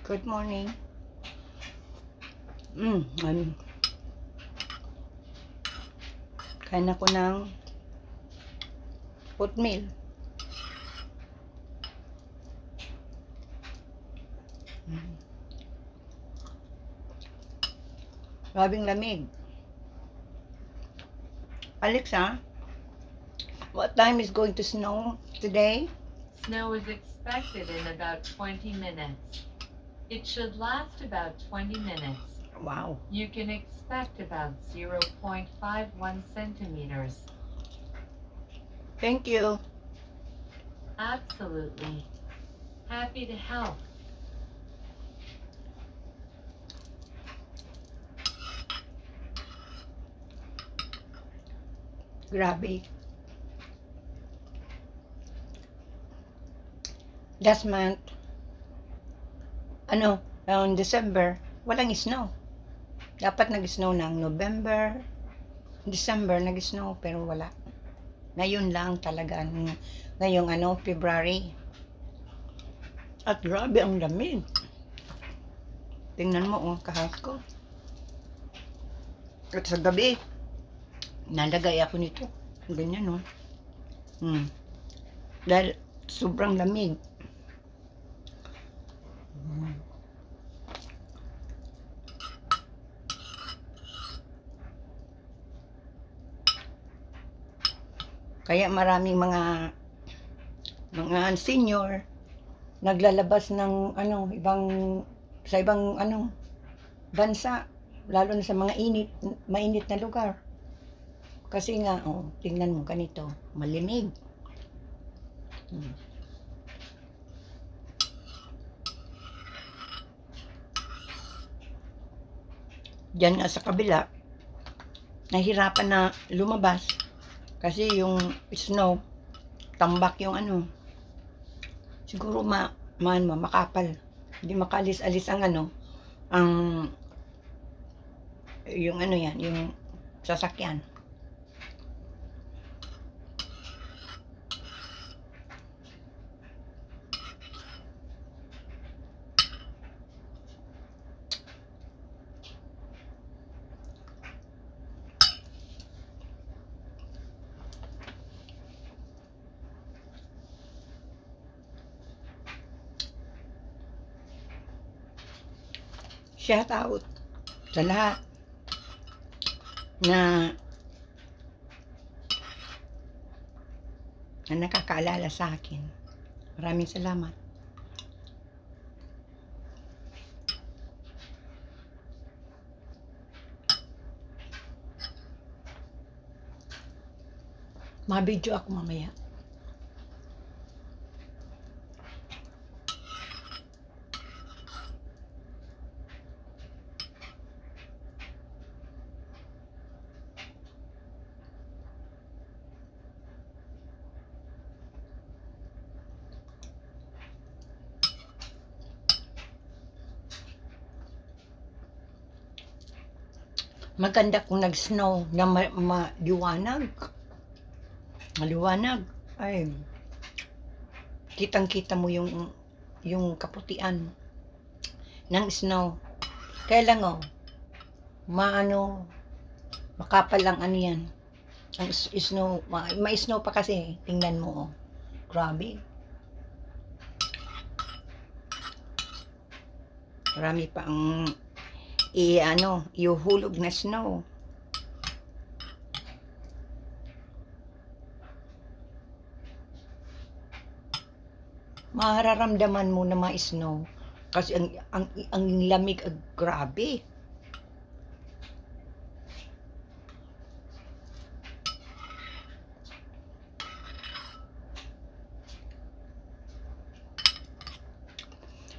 Good morning. Ano, kain ako ng oatmeal. Grabing lamig. Alexa, what time is going to snow today? Snow is expected in about 20 minutes. It should last about 20 minutes. Wow. You can expect about 0.51 centimeters. Thank you. Absolutely. Happy to help. Grabe. Last month, on December, walang snow. Dapat nag-snow ng November, December nag-snow pero wala. Ngayon lang talaga, ngayong February. At grabe ang lamig. Tingnan mo, kahas ko. At sa gabi, nalagay ako nito. Ganyan, Dahil sobrang lamig. Kaya maraming mga senior naglalabas ng sa ibang bansa, lalo na sa mga mainit na lugar. Kasi nga, tingnan mo ganito, malimig. Diyan nga sa kabila, nahirapan na lumabas kasi yung snow, tambak yung siguro makapal. Hindi makalis-alis ang yung yung sasakyan. Shout out sa lahat na nakakaalala sa akin. Maraming salamat. Ma-video ako mamaya. Maganda kung nag-snow na maliwanag. Ay, kitang-kita mo yung kaputian ng snow. Kaya lang makapal lang yan. Ang snow, may snow pa kasi. Tingnan mo, grabe. Marami pa ang iuhulog na snow. Mararamdaman mo na ma-snow kasi ang lamig, grabe.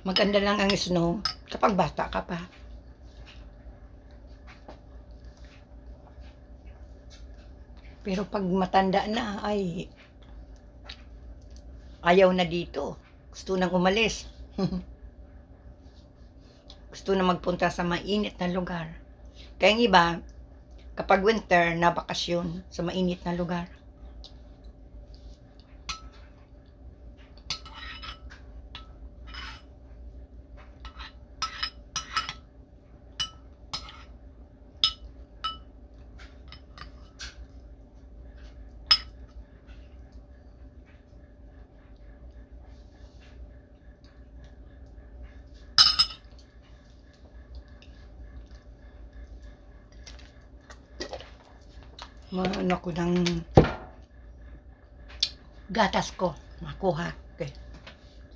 Maganda lang ang snow kapag bata ka pa. Pero pag matanda na, ay ayaw na dito. Gusto nang umalis. Gusto na magpunta sa mainit na lugar. Kaya yung iba, kapag winter, na bakasyon sa mainit na lugar. Maano ko ng gatas ko. Makuha. Okay.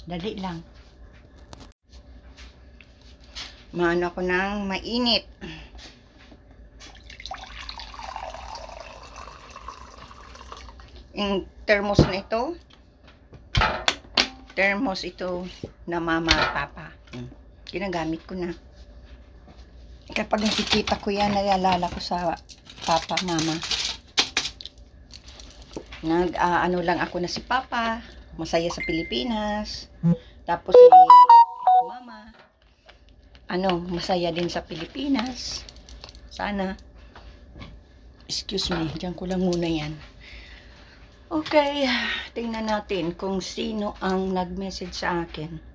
Dali lang. Maano ko ng mainit. Yung thermos na ito. Thermos ito na mama at papa. Ginagamit ko na. Kapag nakikita ko yan, nalala ko sa papa, mama. Ano lang ako na si papa, masaya sa Pilipinas. Tapos si mama, masaya din sa Pilipinas. Sana. Excuse me, diyan ko lang muna yan. Okay, tingnan natin kung sino ang nag-message sa akin.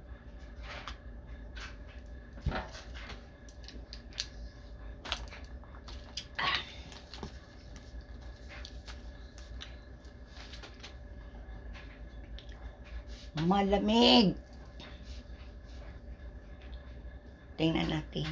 Malamig. Tingnan natin.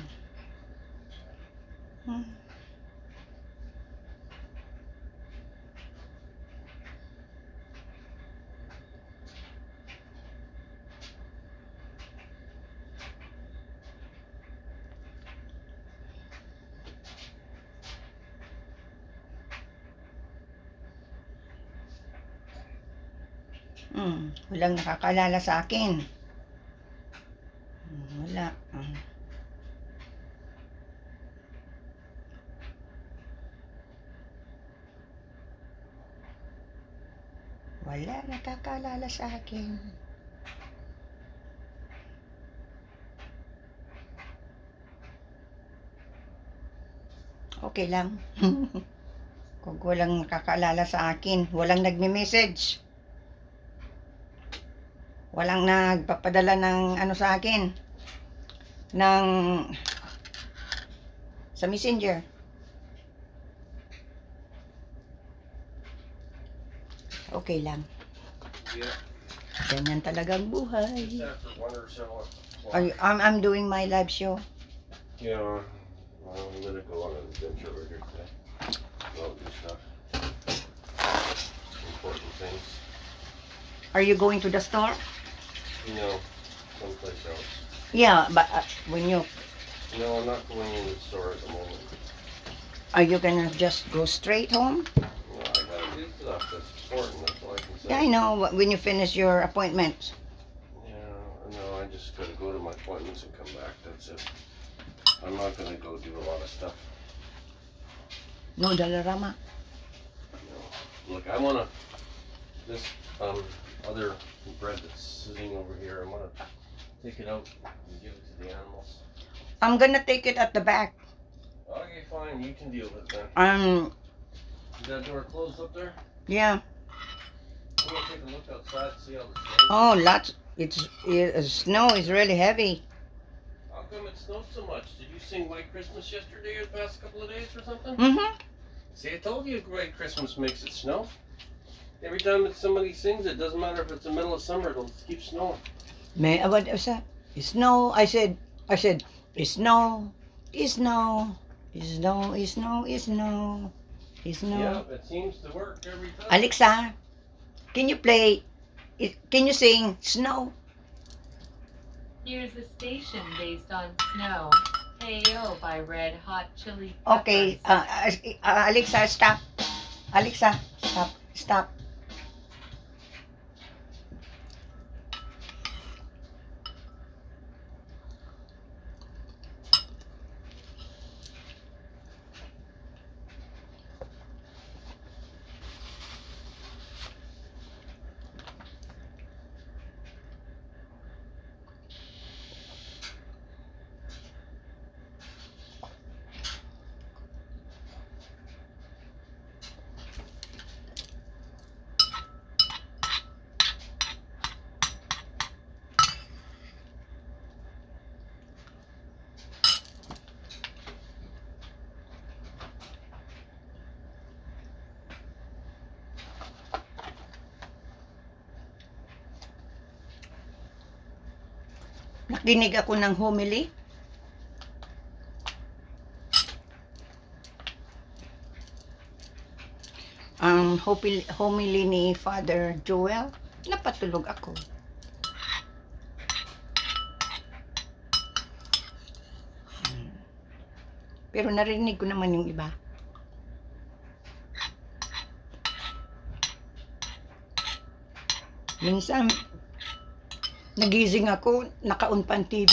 Walang nakakalala sa akin. Wala. Wala nakakalala sa akin. Okay lang. Kung walang nakakaalala sa akin, walang nagme-message. Walang nagpapadala ng sa akin. Sa Messenger. Okay lang. Yeah. Ganyan talagang buhay. After one or so. I'm doing my live show. Yeah. Well, I'm gonna go on an adventure later today. Go do stuff. Important things. Are you going to the store? No, someplace else. Yeah, but when you No, I'm not going in the store at the moment. are you gonna just go straight home? No, I gotta do stuff that's important. That's all I can say. Yeah, I know. When you finish your appointment. Yeah, no, I just gotta go to my appointments and come back. That's it. I'm not gonna go do a lot of stuff. No, Dalarama. No. Look, I wanna this other bread that's sitting over here. I wanna take it out and give it to the animals. I'm gonna take it at the back. Okay, fine. You can deal with it then. Is that door closed up there? Yeah. I'm gonna take a look outside and see how the snow. Oh, lots. Snow is really heavy. How come it snowed so much? Did you sing White Christmas yesterday or the past couple of days or something? See, I told you White Christmas makes it snow. Every time that somebody sings, it doesn't matter if it's the middle of summer, it'll keep snowing. What was that? Snow. I said, snow, snow, snow, snow, snow, snow. Yeah, it seems to work every time. Alexa, can you play? Can you sing Snow? Here's a station based on Snow. Hey-O by Red Hot Chili Peppers. Okay, Alexa, stop. Alexa, stop. Stop. Nakinig ako ng homily. ang homily ni Father Joel, napatulog ako. Pero narinig ko naman yung iba. Minsan, nagising ako, naka-on pa ang TV.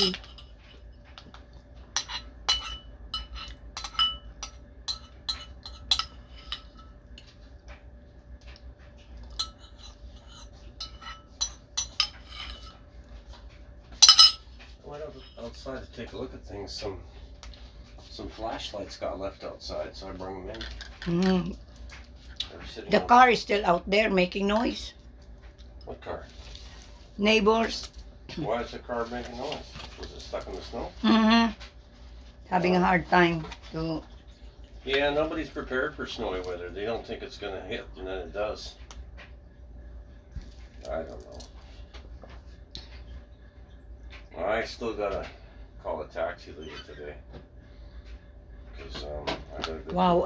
I went outside to take a look at things. Some flashlights got left outside, so I brought them in. Mm. They were sitting The on- car is still out there making noise. What car? Neighbors. Why is the car making noise? Was it stuck in the snow? Having a hard time to... Yeah, nobody's prepared for snowy weather. They don't think it's gonna hit, and then it does. I don't know. I still gotta call a taxi later today. Cause I gotta go. Wow,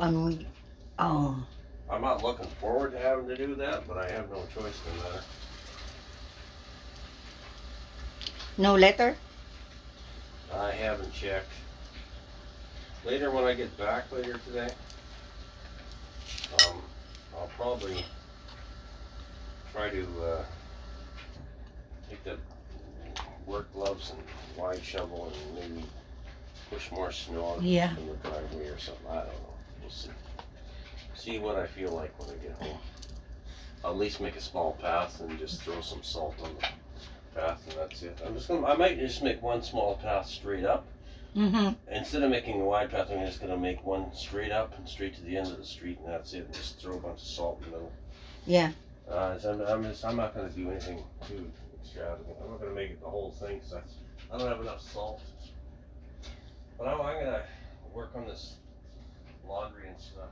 oh. I'm not looking forward to having to do that, but I have no choice in the matter. No letter? I haven't checked. Later when I get back later today, I'll probably try to take the work gloves and wide shovel and maybe push more snow out Yeah. from the driveway or something. I don't know. We'll see. See what I feel like when I get home. I'll at least make a small path and just throw some salt on the path, and that's it. I might just make one small path straight up. Instead of making a wide path, I'm just gonna make one straight up and straight to the end of the street, and that's it. And just throw a bunch of salt in the middle. Yeah. I'm not gonna do anything too extravagant. I'm not gonna make it the whole thing because I don't have enough salt. But I'm gonna work on this laundry and stuff.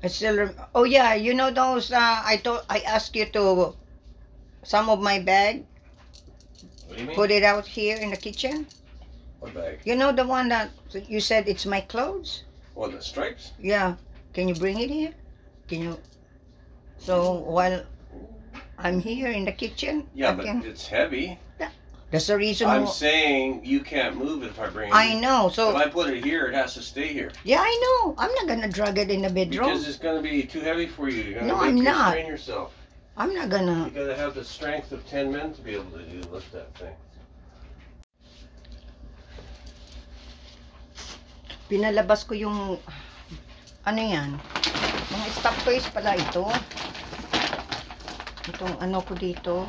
I still oh yeah, you know those I asked you to some of my bag, What do you mean? put it out here in the kitchen. What bag? You know the one that you said it's my clothes? What, the stripes? Yeah. Can you bring it here? Can you? So while I'm here in the kitchen, Yeah, I but can- it's heavy. that's the reason. I'm saying you can't move it if I bring it. I know. If So I put it here, it has to stay here. yeah, I know. I'm not gonna drag it in the bedroom. Because it's gonna be too heavy for you. You're gonna No, make I'm you not. strain yourself. I'm not gonna. You gotta have the strength of 10 men to be able to lift that thing. Pinalabas ko yung ano yan, mga stock toys pala ito. Itong ano ko dito.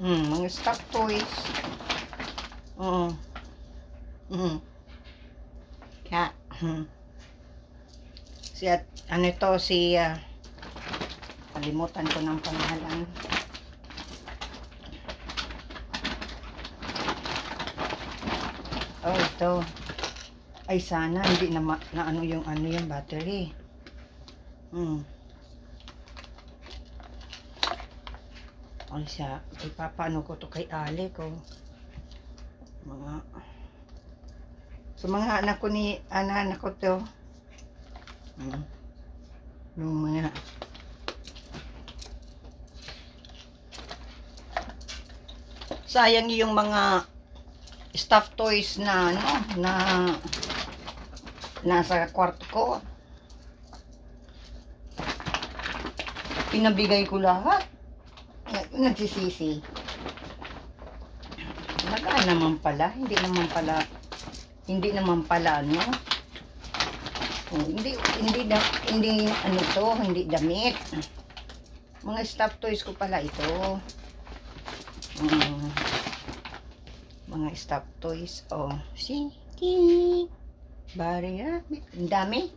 Mga stock toys. Cat. Ano ito si kalimutan ko ng pangalan. Oh, ito. Ay, sana hindi na, ano yung battery. Ay, siya. Ipapaano ko to kay Ale ko. So, mga anak ko anak ko to. Yung mga sayang yung mga stuffed toys na nasa kwarto ko. Pinabigay ko lahat. Nagsisisi. Nagaan naman pala. Hindi naman pala, no? Hindi ano to, hindi damit. Mga stuffed toys ko pala ito. Mga stuffed toys. Oh, see? Bari, ang dami.